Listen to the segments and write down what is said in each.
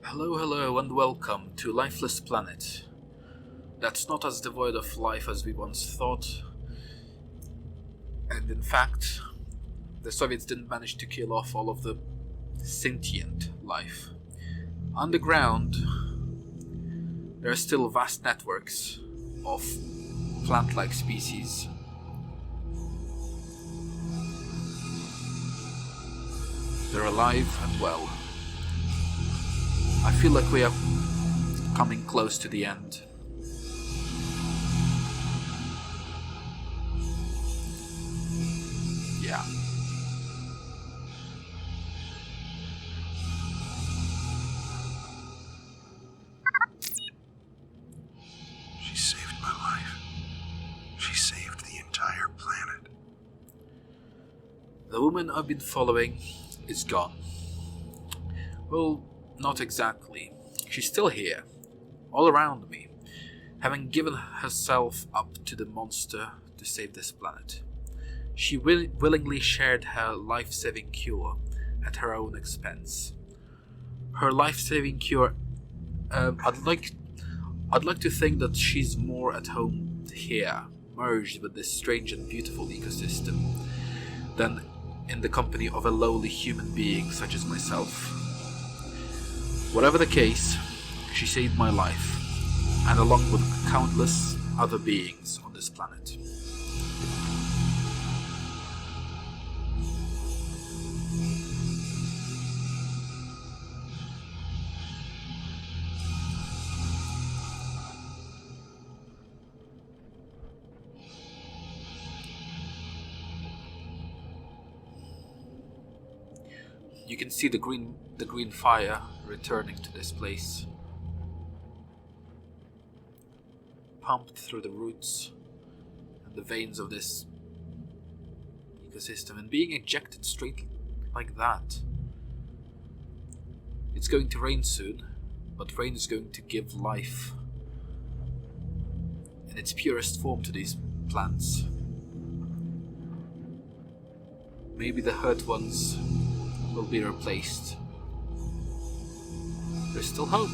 Hello, hello, and welcome to Lifeless Planet. That's not as devoid of life as we once thought, and in fact, the Soviets didn't manage to kill off all of the sentient life. Underground, there are still vast networks of plant-like species. They're alive and well. I feel like we are coming close to the end. Yeah. She saved my life. She saved the entire planet. The woman I've been following is gone. Well, not exactly. She's still here, all around me, having given herself up to the monster to save this planet. She willingly shared her life-saving cure at her own expense. Her life-saving cure. I'd like to think that she's more at home here, merged with this strange and beautiful ecosystem, than in the company of a lowly human being such as myself. Whatever the case, she saved my life, and along with countless other beings on this planet. You can see the green fire returning to this place, pumped through the roots and the veins of this ecosystem and being ejected straight like that. It's going to rain soon, but rain is going to give life in its purest form to these plants. Maybe the hurt ones will be replaced. There's still hope.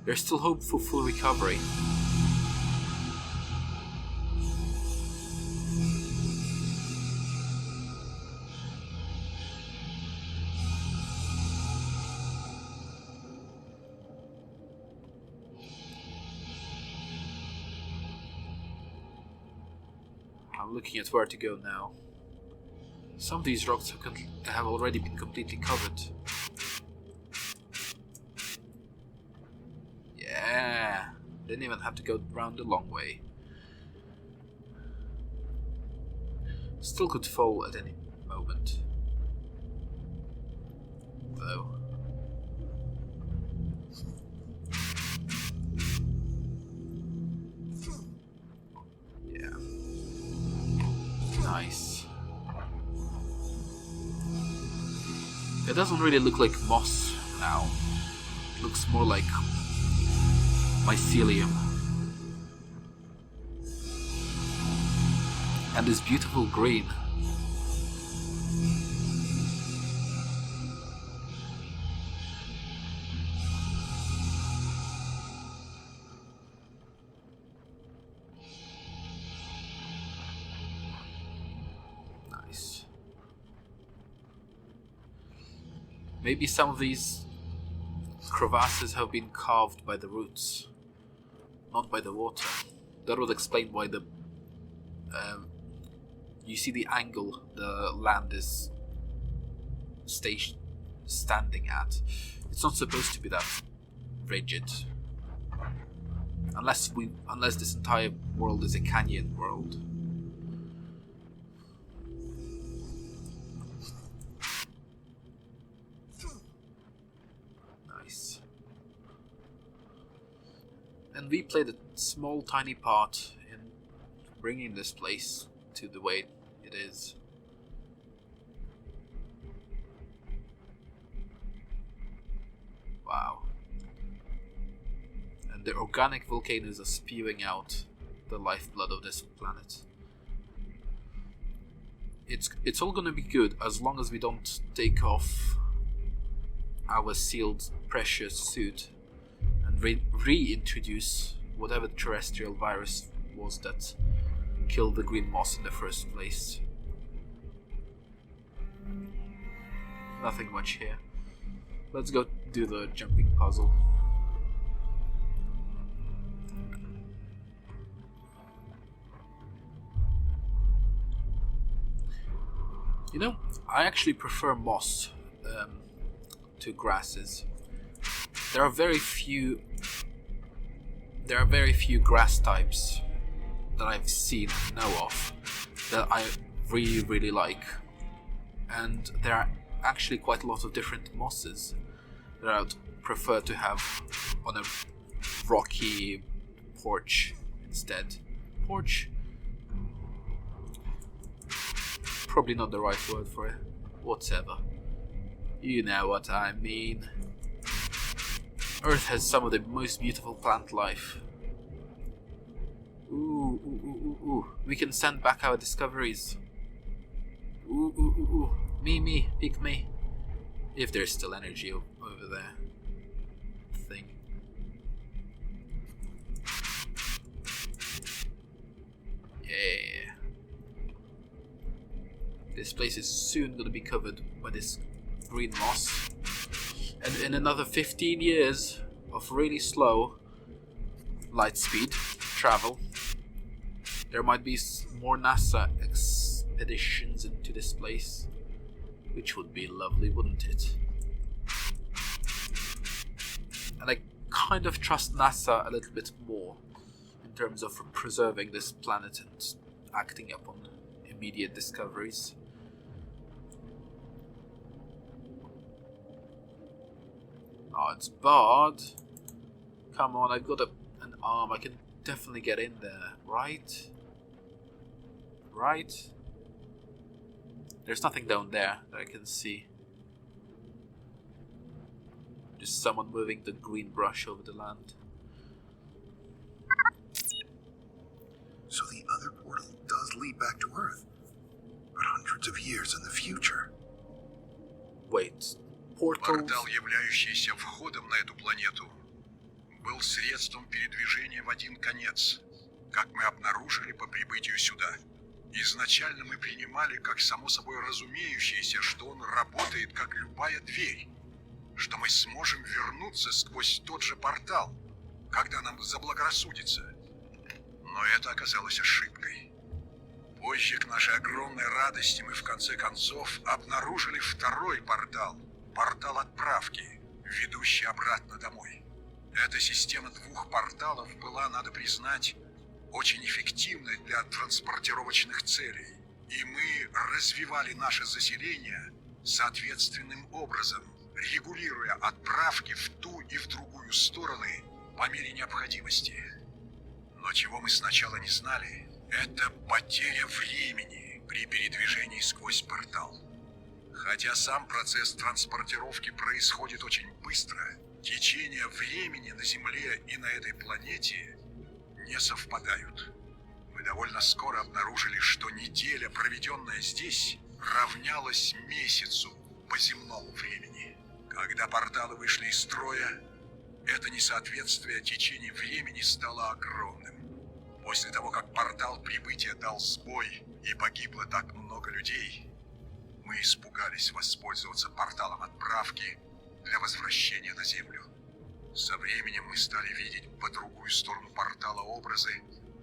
There's still hope for full recovery. I'm looking at where to go now. Some of these rocks have already been completely covered. Yeah, didn't even have to go round the long way. Still could fall at any moment, though. Yeah. Nice. It doesn't really look like moss now. It looks more like mycelium. And this beautiful green. Nice. Maybe some of these crevasses have been carved by the roots, not by the water. That would explain why you see the angle the land is standing at. It's not supposed to be that rigid, unless this entire world is a canyon world. Nice. And we played a small, tiny part in bringing this place to the way it is. Wow. And the organic volcanoes are spewing out the lifeblood of this planet. it's all gonna be good as long as we don't take off our sealed precious suit and reintroduce whatever terrestrial virus was that killed the green moss in the first place. Nothing much here. Let's go do the jumping puzzle. You know, I actually prefer moss to grasses. There are very few grass types that I've seen and know of that I really like, and there are actually quite a lot of different mosses that I'd prefer to have on a rocky porch instead. Porch? Probably not the right word for it. Whatever. You know what I mean. Earth has some of the most beautiful plant life. Ooh. We can send back our discoveries. Ooh. Pick me. If there's still energy over there. Thing. Yeah. This place is soon going to be covered by this green moss. And in another 15 years of really slow light speed travel, there might be more NASA expeditions into this place. Which would be lovely, wouldn't it? And I kind of trust NASA a little bit more in terms of preserving this planet and acting upon immediate discoveries. Oh, it's barred. Come on, I've got an arm. I can definitely get in there, right? Right? There's nothing down there that I can see. Just someone moving the green brush over the land. So the other portal does lead back to Earth, but hundreds of years in the future. Wait, portal... Портал, являющийся входом на эту планету, был средством передвижения в один конец, как мы обнаружили по прибытию сюда. Изначально мы принимали как само собой разумеющееся, что он работает как любая дверь, что мы сможем вернуться сквозь тот же портал, когда нам заблагорассудится. Но это оказалось ошибкой. Позже, к нашей огромной радости, мы в конце концов обнаружили второй портал, портал отправки, ведущий обратно домой. Эта система двух порталов была, надо признать, очень эффективной для транспортировочных целей, и мы развивали наше заселение соответственным образом, регулируя отправки в ту и в другую стороны по мере необходимости. Но чего мы сначала не знали, это потеря времени при передвижении сквозь портал. Хотя сам процесс транспортировки происходит очень быстро, течение времени на Земле и на этой планете не совпадают. Мы довольно скоро обнаружили, что неделя, проведенная здесь, равнялась месяцу по земному времени. Когда порталы вышли из строя, это несоответствие течения времени стало огромным. После того, как портал прибытия дал сбой и погибло так много людей, мы испугались воспользоваться порталом отправки для возвращения на Землю. Со временем мы стали видеть по другую сторону портала образы,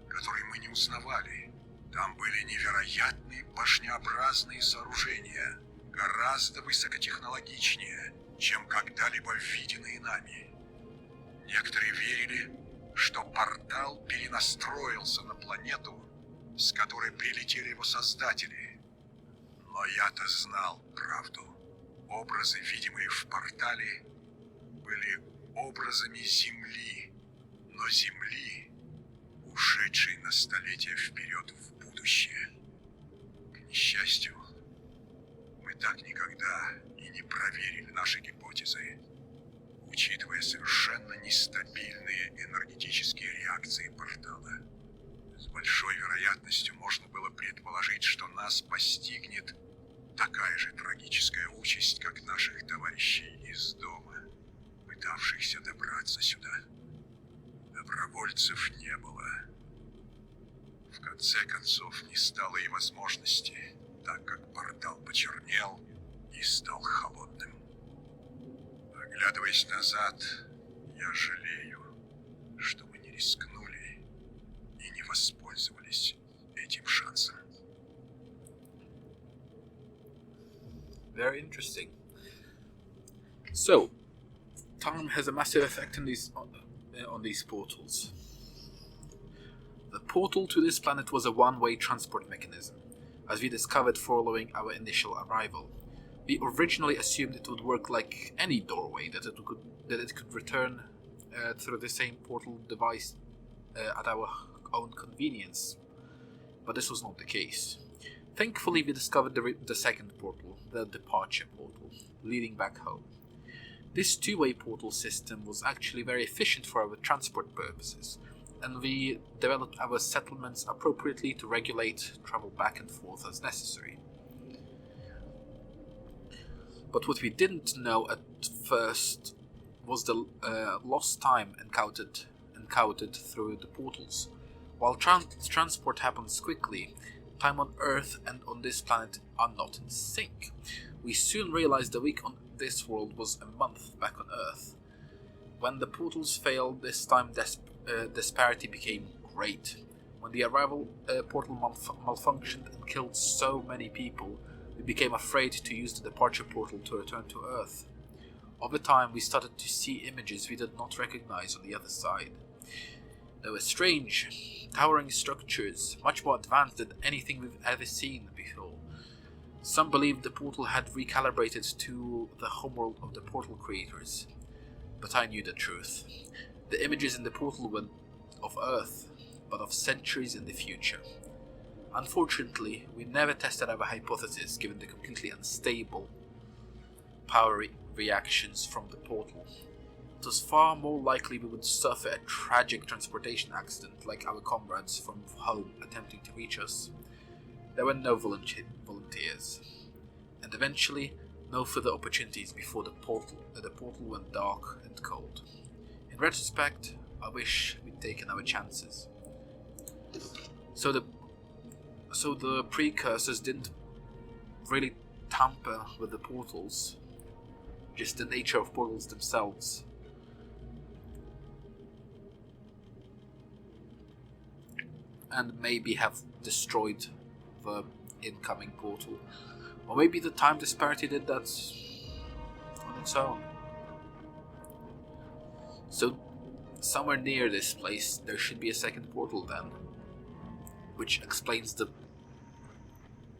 которые мы не узнавали. Там были невероятные башнеобразные сооружения, гораздо высокотехнологичнее, чем когда-либо виденные нами. Некоторые верили, что портал перенастроился на планету, с которой прилетели его создатели. Но я-то знал правду. Образы, видимые в портале, были образами Земли, но Земли, ушедшей на столетия вперед в будущее. К несчастью, мы так никогда и не проверили наши гипотезы, учитывая совершенно нестабильные энергетические реакции портала. С большой вероятностью можно было предположить, что нас постигнет такая же трагическая участь, как наших товарищей из дома, пытавшихся добраться сюда. Добровольцев не было. В конце концов, не стало и возможности, так как портал почернел и стал холодным. Оглядываясь назад, я жалею, что мы не рискнули и не воспользовались этим шансом. Very interesting. So, time has a massive effect on these portals. The portal to this planet was a one-way transport mechanism, as we discovered following our initial arrival. We originally assumed it would work like any doorway, that it could return through the same portal device at our own convenience, but this was not the case. Thankfully, we discovered the second portal, the departure portal, leading back home. This two-way portal system was actually very efficient for our transport purposes, and we developed our settlements appropriately to regulate travel back and forth as necessary. But what we didn't know at first was the lost time encountered through the portals. While transport happens quickly, time on Earth and on this planet are not in sync. We soon realized a week on this world was a month back on Earth. When the portals failed, this time disparity became great. When the arrival portal malfunctioned and killed so many people, we became afraid to use the departure portal to return to Earth. Over time, we started to see images we did not recognize on the other side. They were strange, towering structures, much more advanced than anything we've ever seen before. Some believed the portal had recalibrated to the homeworld of the portal creators, but I knew the truth. The images in the portal weren't of Earth, but of centuries in the future. Unfortunately, we never tested our hypothesis given the completely unstable power reactions from the portal. It was far more likely we would suffer a tragic transportation accident like our comrades from home attempting to reach us. There were no volunteers, and eventually no further opportunities before the portal went dark and cold. In retrospect, I wish we'd taken our chances. So the precursors didn't really tamper with the portals, just the nature of portals themselves. And maybe have destroyed the incoming portal. Or maybe the time disparity did that on its own. So, somewhere near this place, there should be a second portal then, which explains the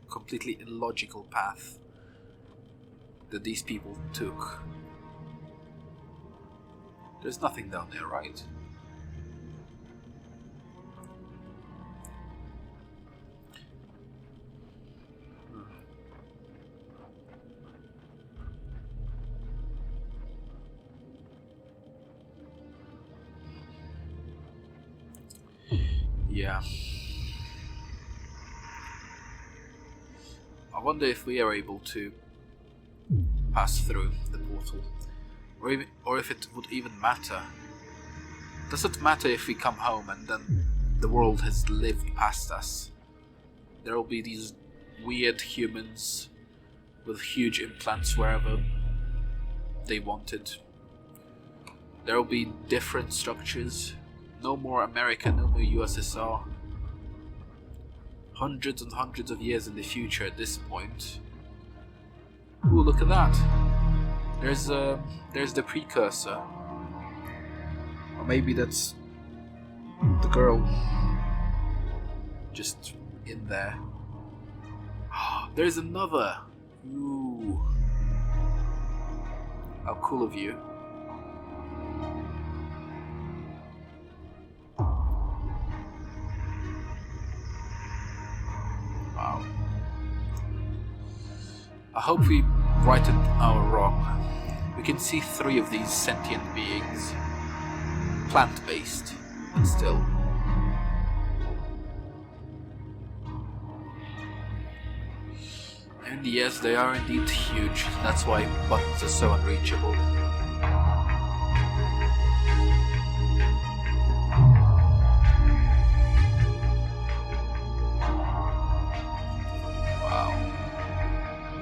completely illogical path that these people took. There's nothing down there, right? Yeah. I wonder if we are able to pass through the portal, or if it would even matter. Does it matter if we come home and then the world has lived past us? There will be these weird humans with huge implants wherever they wanted. There will be different structures. No more America, no more USSR. Hundreds and hundreds of years in the future at this point. Ooh, look at that. There's the precursor. Or maybe that's the girl just in there. There's another. Ooh. How cool of you. Wow. I hope we righted our wrong. We can see 3 of these sentient beings. Plant-based, but still. And yes, they are indeed huge. That's why buttons are so unreachable. Wow.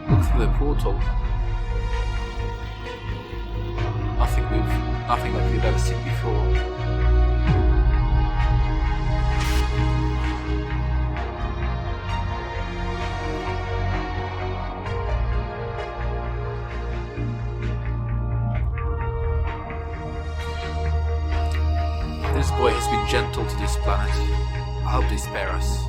Look through the portal. Nothing like we've ever seen before. This boy has been gentle to this planet. I hope they spare us.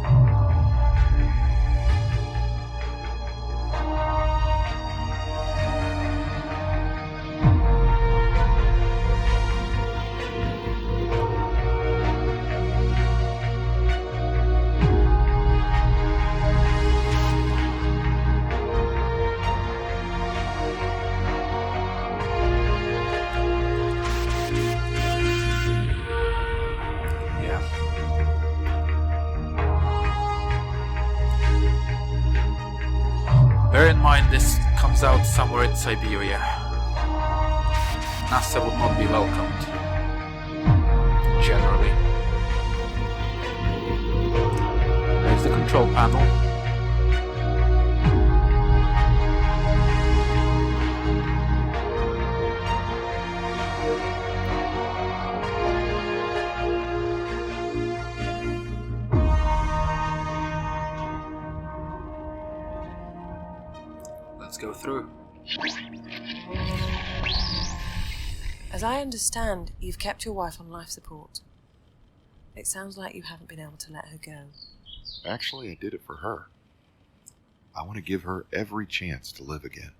Bear in mind this comes out somewhere in Siberia. NASA would not be welcomed. Generally. There's the control panel. Let's go through. As I understand, you've kept your wife on life support. It sounds like you haven't been able to let her go. Actually, I did it for her. I want to give her every chance to live again,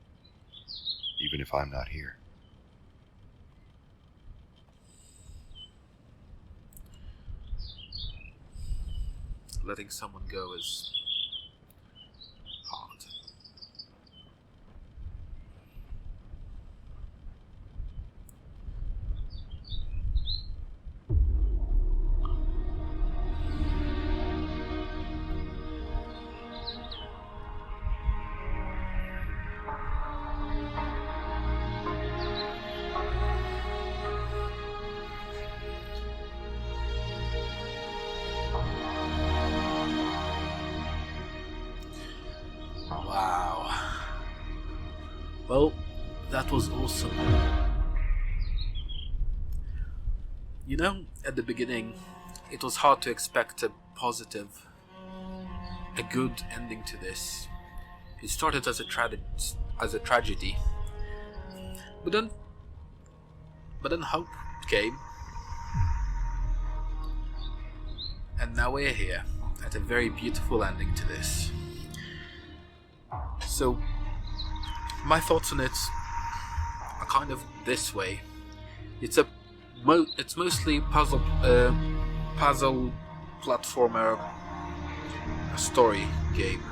even if I'm not here. Letting someone go is hard. Wow. Well, that was awesome. You know, at the beginning, it was hard to expect a positive, a good ending to this. It started as a tragedy, but then hope came, and now we're here at a very beautiful ending to this. So, my thoughts on it are kind of this way. It's mostly puzzle platformer story game.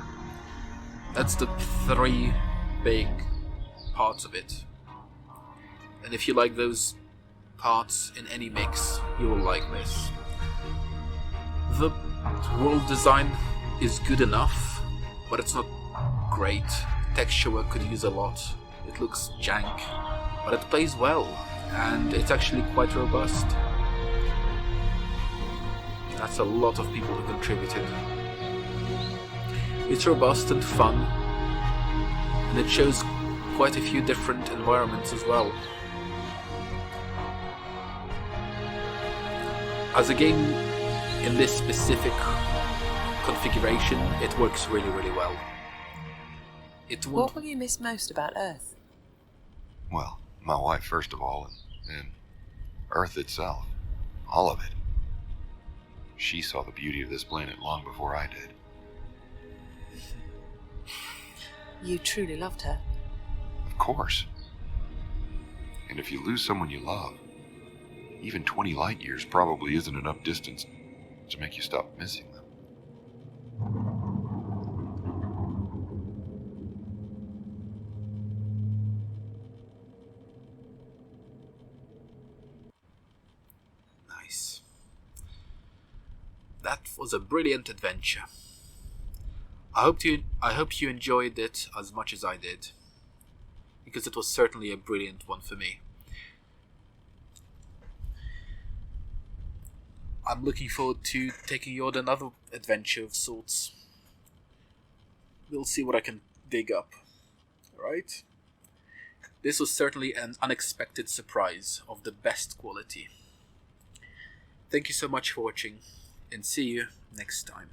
That's the three big parts of it. And if you like those parts in any mix, you will like this. The world design is good enough, but it's not great. Texture work could use a lot. It looks jank, but it plays well, and it's actually quite robust. That's a lot of people who contributed. It's robust and fun, and it shows quite a few different environments as well. As a game in this specific configuration, it works really, really well. What will you miss most about Earth? Well, my wife first of all, and Earth itself. All of it. She saw the beauty of this planet long before I did. You truly loved her. Of course. And if you lose someone you love, even 20 light years probably isn't enough distance to make you stop missing them. Nice. That was a brilliant adventure. I hope you enjoyed it as much as I did, because it was certainly a brilliant one for me. I'm looking forward to taking you on another adventure of sorts. We'll see what I can dig up. Alright? This was certainly an unexpected surprise of the best quality. Thank you so much for watching, and see you next time.